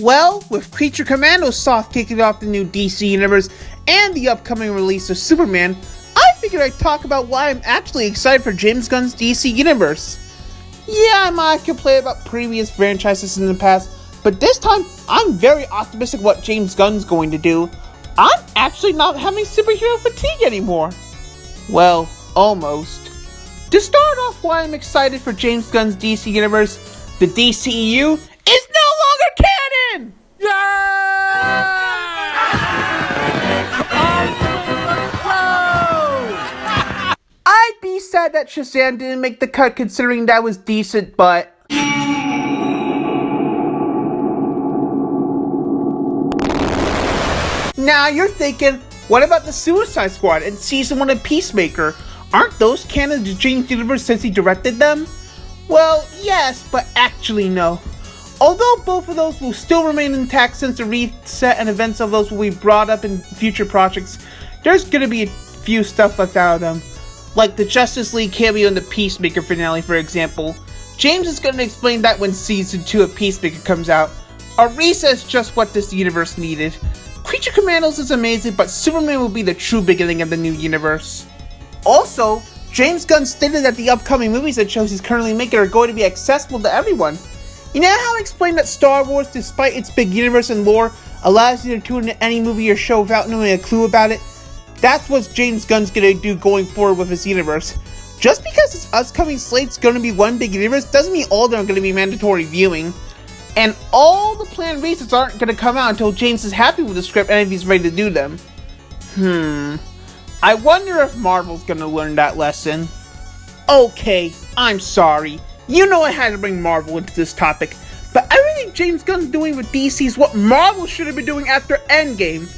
Well, with Creature Commandos soft kicking off the new DC Universe and the upcoming release of Superman, I figured I'd talk about why I'm actually excited for James Gunn's DC Universe. Yeah, I might complain about previous franchises in the past, but this time, I'm very optimistic what James Gunn's going to do. I'm actually not having superhero fatigue anymore. Well, almost. To start off why I'm excited for James Gunn's DC Universe, the DCEU is no longer canon! I'd be sad that Shazam didn't make the cut considering that was decent, but... Now you're thinking, what about the Suicide Squad and Season 1 of Peacemaker? Aren't those canon to James' universe since he directed them? Well, yes, but actually no. Although both of those will still remain intact since the reset and events of those will be brought up in future projects, there's gonna be a few stuff left out of them. Like the Justice League cameo in the Peacemaker finale, for example. James is gonna explain that when Season 2 of Peacemaker comes out. A reset is just what this universe needed. Creature Commandos is amazing, but Superman will be the true beginning of the new universe. Also, James Gunn stated that the upcoming movies and shows he's currently making are going to be accessible to everyone. You know how I explained that Star Wars, despite its big universe and lore, allows you to tune into any movie or show without knowing a clue about it? That's what James Gunn's gonna do going forward with his universe. Just because this upcoming slate's gonna be one big universe doesn't mean all of them are gonna be mandatory viewing. And all the planned resets aren't gonna come out until James is happy with the script and if he's ready to do them. I wonder if Marvel's gonna learn that lesson. Okay, I'm sorry. You know I had to bring Marvel into this topic, but everything James Gunn's doing with DC is what Marvel should have been doing after Endgame.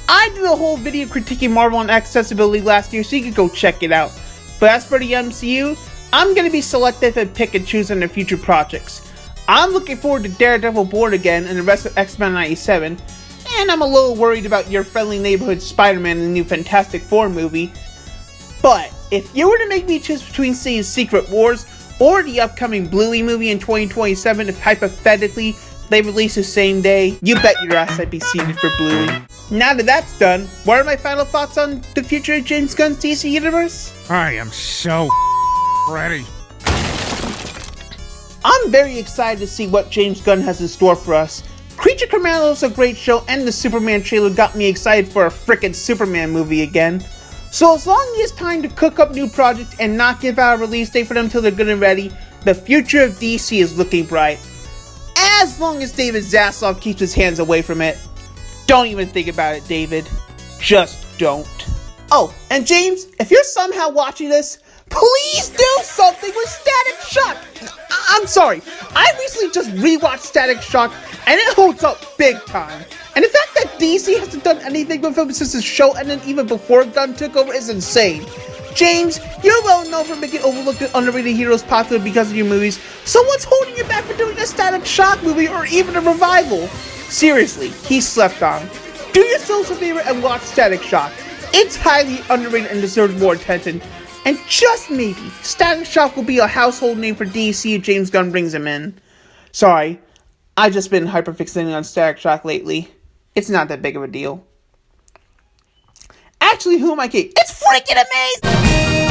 I did a whole video critiquing Marvel on accessibility last year, so you can go check it out. But as for the MCU, I'm gonna be selective and pick and choose on their future projects. I'm looking forward to Daredevil Born Again and the rest of X-Men 97, and I'm a little worried about your friendly neighborhood Spider-Man in the new Fantastic Four movie. But if you were to make me choose between seeing Secret Wars or the upcoming Bluey movie in 2027, if hypothetically they release the same day, you bet your ass I'd be seated for Bluey. Now that that's done, what are my final thoughts on the future of James Gunn's DC Universe? I am so ready. I'm very excited to see what James Gunn has in store for us. Creature Commandos is a great show, and the Superman trailer got me excited for a frickin' Superman movie again. So as long as he has time to cook up new projects and not give out a release date for them until they're good and ready, the future of DC is looking bright. As long as David Zaslav keeps his hands away from it. Don't even think about it, David. Just don't. Oh, and James, if you're somehow watching this, please do something with Static Shock! I'm sorry, I recently just rewatched Static Shock, and it holds up big time. And the fact that DC hasn't done anything with him since the show ended even before Gunn took over is insane. James, you're well known for making overlooked and underrated heroes popular because of your movies, so what's holding you back from doing a Static Shock movie or even a revival? Seriously, he slept on. Do yourselves a favor and watch Static Shock. It's highly underrated and deserves more attention. And just maybe, Static Shock will be a household name for DC if James Gunn brings him in. Sorry, I've just been hyperfixating on Static Shock lately. It's not that big of a deal. Actually, who am I kidding? It's freaking amazing!